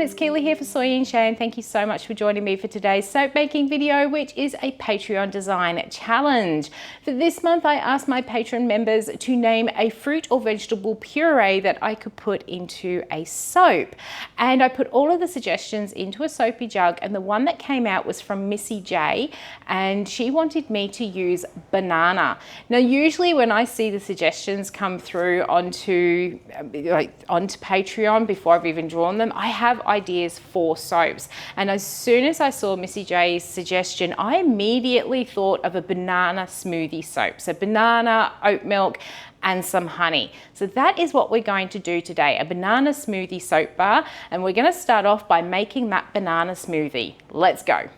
everyone, it's Keeley here for Soy and Shea, and thank you so much for joining me for today's soap making video, which is a Patreon design challenge. For this month, I asked my Patreon members to name a fruit or vegetable puree that I could put into a soap. And I put all of the suggestions into a soapy jug, and the one that came out was from Missy J, and she wanted me to use banana. Now, usually when I see the suggestions come through onto Patreon before I've even drawn them, I have ideas for soaps. And as soon as I saw Missy J's suggestion, I immediately thought of a banana smoothie soap. So banana, oat milk, and some honey. So that is what we're going to do today, a banana smoothie soap bar. And we're going to start off by making that banana smoothie. Let's go.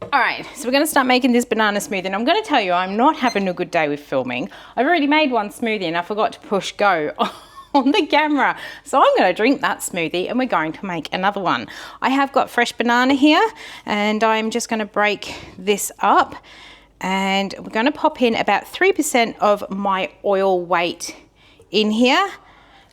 All right, so we're going to start making this banana smoothie, and I'm going to tell you, I'm not having a good day with filming. I've already made one smoothie and I forgot to push go on the camera. So I'm going to drink that smoothie and we're going to make another one. I have got fresh banana here, and I'm just going to break this up, and we're going to pop in about 3% of my oil weight in here.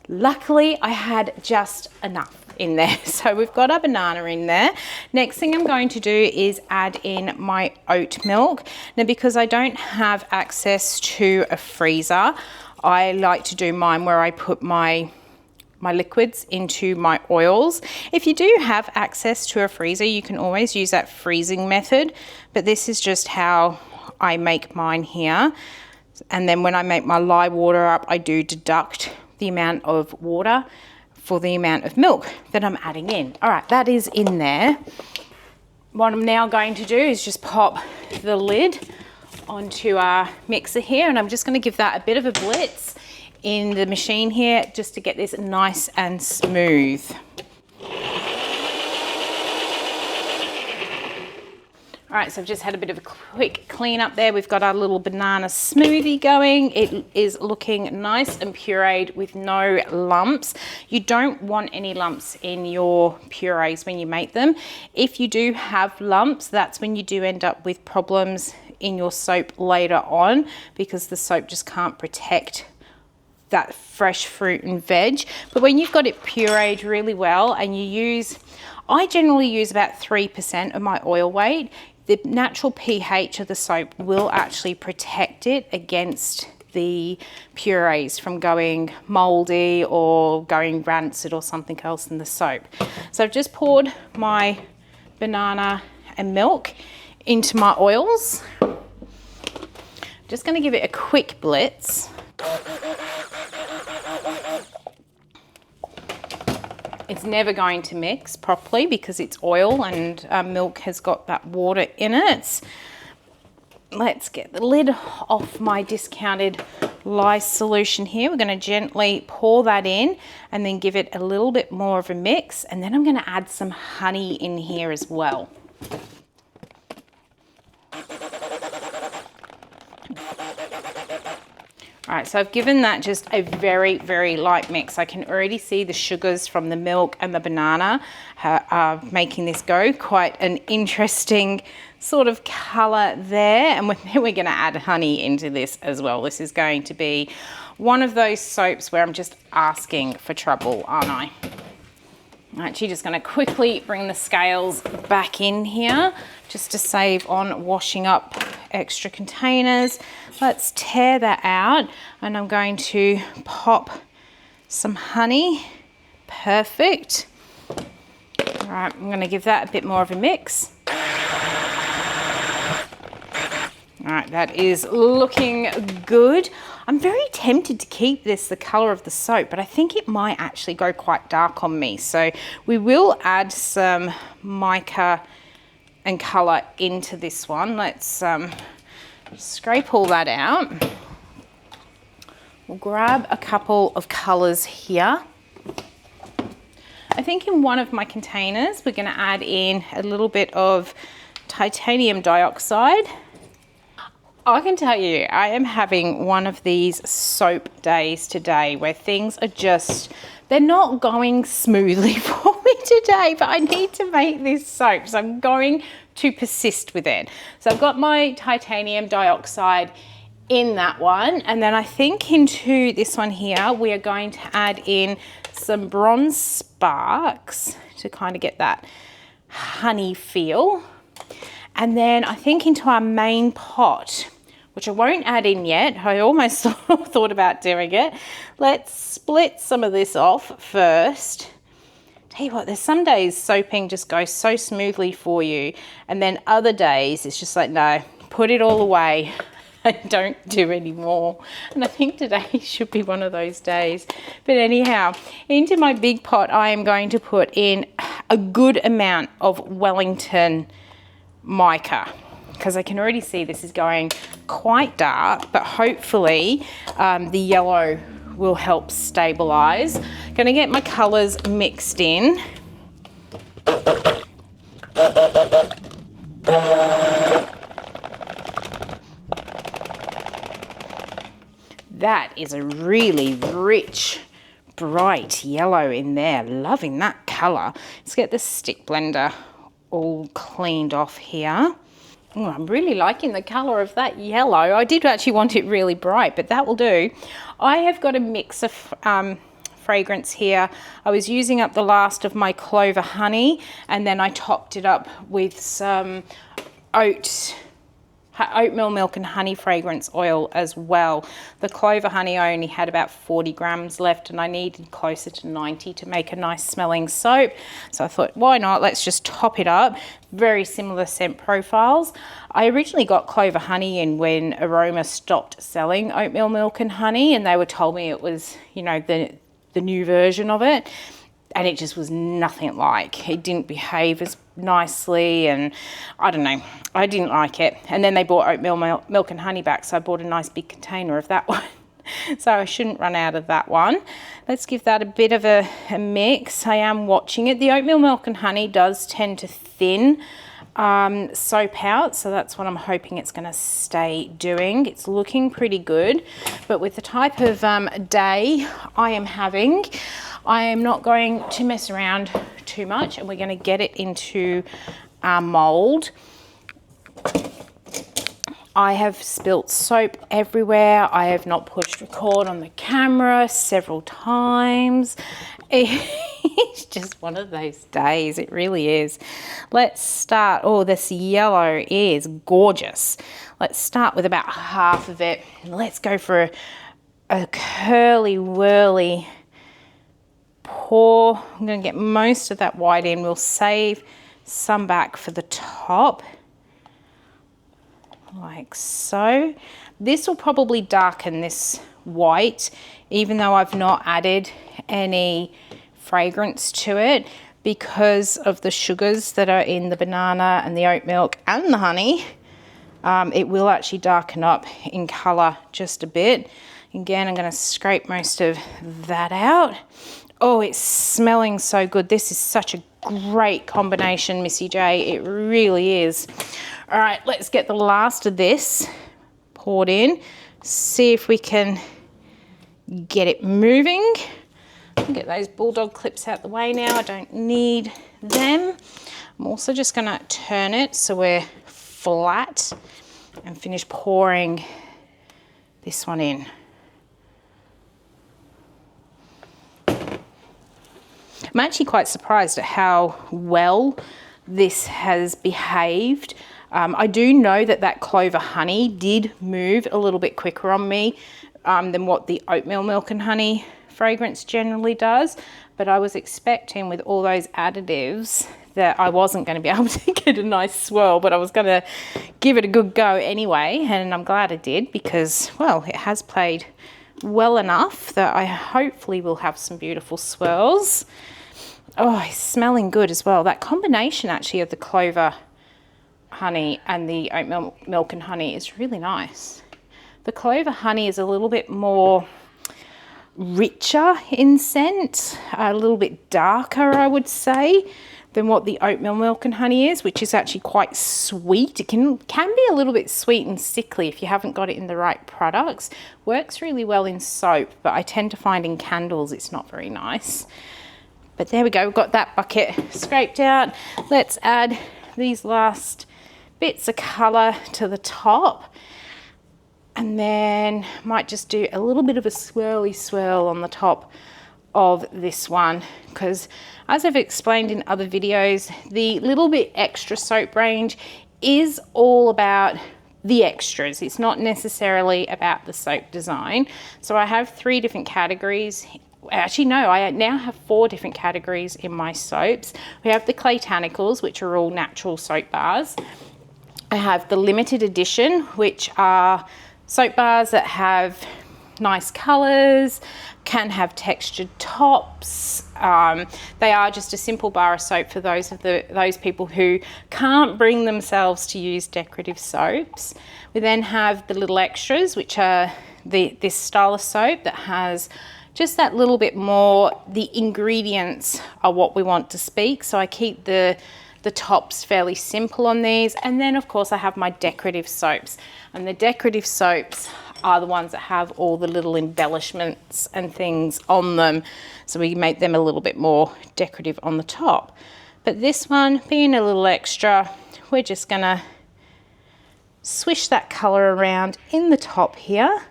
Luckily, I had just enough in there. So we've got our banana in there. Next thing I'm going to do is add in my oat milk. Now, because I don't have access to a freezer, I like to do mine where I put my liquids into my oils. If you do have access to a freezer, you can always use that freezing method, but this is just how I make mine here. And then when I make my lye water up, I do deduct the amount of water for the amount of milk that I'm adding in. All right, that is in there. What I'm now going to do is just pop the lid onto our mixer here, and I'm just going to give that a bit of a blitz in the machine here just to get this nice and smooth. All right, so I've just had a bit of a quick clean up there. We've got our little banana smoothie going. It is looking nice and pureed with no lumps. You don't want any lumps in your purees when you make them. If you do have lumps, that's when you do end up with problems in your soap later on, because the soap just can't protect that fresh fruit and veg. But when you've got it pureed really well, and I generally use about 3% of my oil weight, the natural pH of the soap will actually protect it against the purees from going moldy or going rancid or something else in the soap. So I've just poured my banana and milk into my oils. Just going to give it a quick blitz. It's never going to mix properly because it's oil, and milk has got that water in it. Let's get the lid off my discounted lye solution here. We're going to gently pour that in and then give it a little bit more of a mix, and then I'm going to add some honey in here as well. All right, so I've given that just a very, very light mix. I can already see the sugars from the milk and the banana making this go quite an interesting sort of color there. And then we're going to add honey into this as well. This is going to be one of those soaps where I'm just asking for trouble, aren't I? I'm actually just going to quickly bring the scales back in here just to save on washing up extra containers. Let's tear that out, and I'm going to pop some honey. Perfect. All right, I'm going to give that a bit more of a mix. All right, that is looking good. I'm very tempted to keep this the color of the soap, but I think it might actually go quite dark on me. So we will add some mica and color into this one. Let's scrape all that out. We'll grab a couple of colors here. I think in one of my containers, we're going to add in a little bit of titanium dioxide. I can tell you, I am having one of these soap days today where things are just, they're not going smoothly for me today, but I need to make this soap, so I'm going to persist with it. So I've got my titanium dioxide in that one, and then I think into this one here, we are going to add in some bronze sparks to kind of get that honey feel. And then I think into our main pot, which I won't add in yet. I almost thought about doing it. Let's split some of this off first. Tell you what, there's some days soaping just goes so smoothly for you, and then other days it's just like, no, put it all away and don't do any more. And I think today should be one of those days. But anyhow, into my big pot, I am going to put in a good amount of Wellington mica, because I can already see this is going quite dark, but hopefully the yellow will help stabilize. Gonna get my colors mixed in. That is a really rich, bright yellow in there. Loving that color. Let's get the stick blender all cleaned off here. Oh, I'm really liking the color of that yellow. I did actually want it really bright, but that will do. I have got a mix of fragrance here. I was using up the last of my clover honey, and then I topped it up with some oatmeal milk and honey fragrance oil as well. The clover honey, I only had about 40 grams left, and I needed closer to 90 to make a nice smelling soap. So I thought, why not? Let's just top it up. Very similar scent profiles. I originally got clover honey in when Aroma stopped selling oatmeal milk and honey, and they were told me it was, you know, the new version of it. And it just was nothing like. It didn't behave as nicely, and I don't know, I didn't like it. And then they bought oatmeal milk and honey back, so I bought a nice big container of that one. So I shouldn't run out of that one. Let's give that a bit of a mix. I am watching it. The oatmeal milk and honey does tend to thin soap out, so that's what I'm hoping it's going to stay doing. It's looking pretty good, but with the type of day I am having, I am not going to mess around too much, and we're going to get it into our mold. I have spilt soap everywhere. I have not pushed record on the camera several times. It's just one of those days. It really is. Let's start. Oh, this yellow is gorgeous. Let's start with about half of it. Let's go for a curly whirly pour. I'm going to get most of that white in. We'll save some back for the top, like so. This will probably darken this white, even though I've not added any fragrance to it, because of the sugars that are in the banana and the oat milk and the honey. It will actually darken up in color just a bit. Again, I'm going to scrape most of that out. Oh, it's smelling so good. This is such a great combination, Missy J. It really is. All right, let's get the last of this poured in. See if we can get it moving. Get those bulldog clips out the way now. I don't need them. I'm also just going to turn it so we're flat and finish pouring this one in. I'm actually quite surprised at how well this has behaved. I do know that that clover honey did move a little bit quicker on me than what the oatmeal milk and honey fragrance generally does, but I was expecting with all those additives that I wasn't going to be able to get a nice swirl, but I was going to give it a good go anyway, and I'm glad I did, because, well, it has played well enough that I hopefully will have some beautiful swirls. Oh, it's smelling good as well. That combination actually of the clover honey and the oatmeal milk and honey is really nice. The clover honey is a little bit more richer in scent, a little bit darker, I would say, than what the oatmeal milk and honey is, which is actually quite sweet. It can be a little bit sweet and sickly if you haven't got it in the right products. Works really well in soap, but I tend to find in candles it's not very nice. But there we go, we've got that bucket scraped out. Let's add these last bits of colour to the top. And then might just do a little bit of a swirly swirl on the top of this one, because as I've explained in other videos, the little bit extra soap range is all about the extras. It's not necessarily about the soap design. So I have 3 different categories. Actually, no, I now have 4 different categories in my soaps. We have the Clay Tanicles, which are all natural soap bars. I have the limited edition, which are soap bars that have nice colors, can have textured tops. They are just a simple bar of soap for those people who can't bring themselves to use decorative soaps. We then have the little extras, which are this style of soap that has just that little bit more. The ingredients are what we want to speak, so I keep the tops fairly simple on these. And then of course I have my decorative soaps, and the decorative soaps are the ones that have all the little embellishments and things on them, so we make them a little bit more decorative on the top. But this one being a little extra, we're just gonna swish that color around in the top here,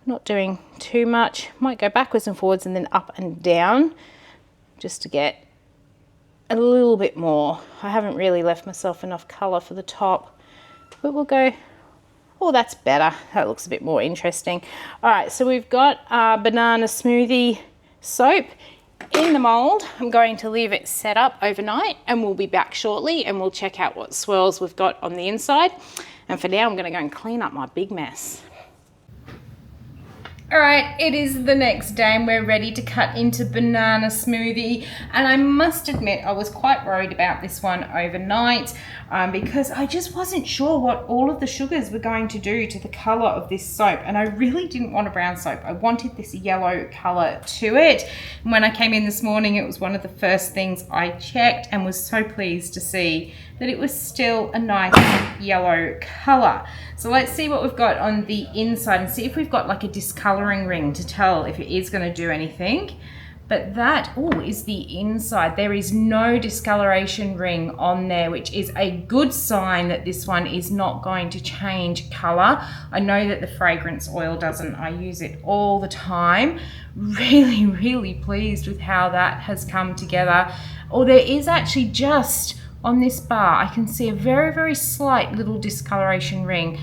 not doing too much. Might go backwards and forwards and then up and down just to get a little bit more. I haven't really left myself enough color for the top, but we'll go, oh, that's better. That looks a bit more interesting. All right, so we've got our banana smoothie soap in the mold. I'm going to leave it set up overnight, and we'll be back shortly and we'll check out what swirls we've got on the inside. And for now, I'm gonna go and clean up my big mess. All right, it is the next day and we're ready to cut into banana smoothie. And I must admit, I was quite worried about this one overnight because I just wasn't sure what all of the sugars were going to do to the color of this soap. And I really didn't want a brown soap. I wanted this yellow color to it. And when I came in this morning, it was one of the first things I checked, and was so pleased to see that it was still a nice yellow color. So let's see what we've got on the inside and see if we've got like a discoloring ring to tell if it is going to do anything. But that, oh, is the inside. There is no discoloration ring on there, which is a good sign that this one is not going to change color. I know that the fragrance oil doesn't. I use it all the time. Really, really pleased with how that has come together. Oh, there is actually just on this bar, I can see a very, very slight little discoloration ring.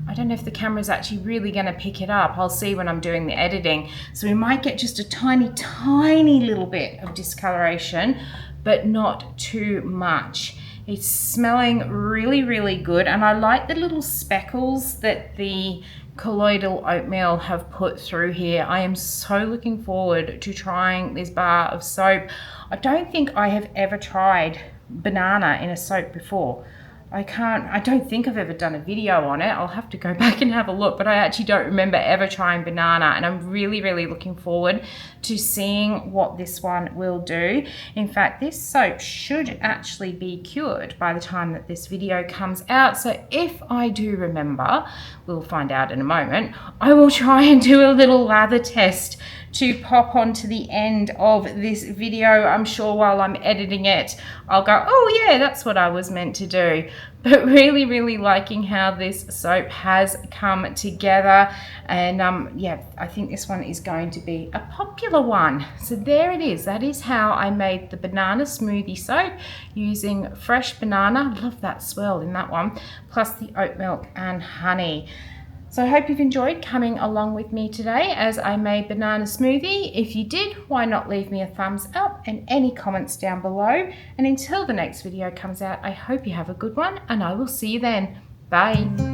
I don't know if the camera's actually really going to pick it up. I'll see when I'm doing the editing. So we might get just a tiny, tiny little bit of discoloration, but not too much. It's smelling really, really good. And I like the little speckles that the colloidal oatmeal have put through here. I am so looking forward to trying this bar of soap. I don't think I have ever tried banana in a soap before. I don't think I've ever done a video on it. I'll have to go back and have a look, but I actually don't remember ever trying banana, and I'm really, really looking forward to seeing what this one will do. In fact, this soap should actually be cured by the time that this video comes out. So if I do remember, we'll find out in a moment, I will try and do a little lather test to pop onto the end of this video. I'm sure while I'm editing it, I'll go, oh yeah, that's what I was meant to do. But really, really liking how this soap has come together. And yeah, I think this one is going to be a popular one. So there it is. That is how I made the banana smoothie soap using fresh banana. Love that swirl in that one, plus the oat milk and honey. So I hope you've enjoyed coming along with me today as I made banana smoothie. If you did, why not leave me a thumbs up and any comments down below. And until the next video comes out, I hope you have a good one, and I will see you then. Bye.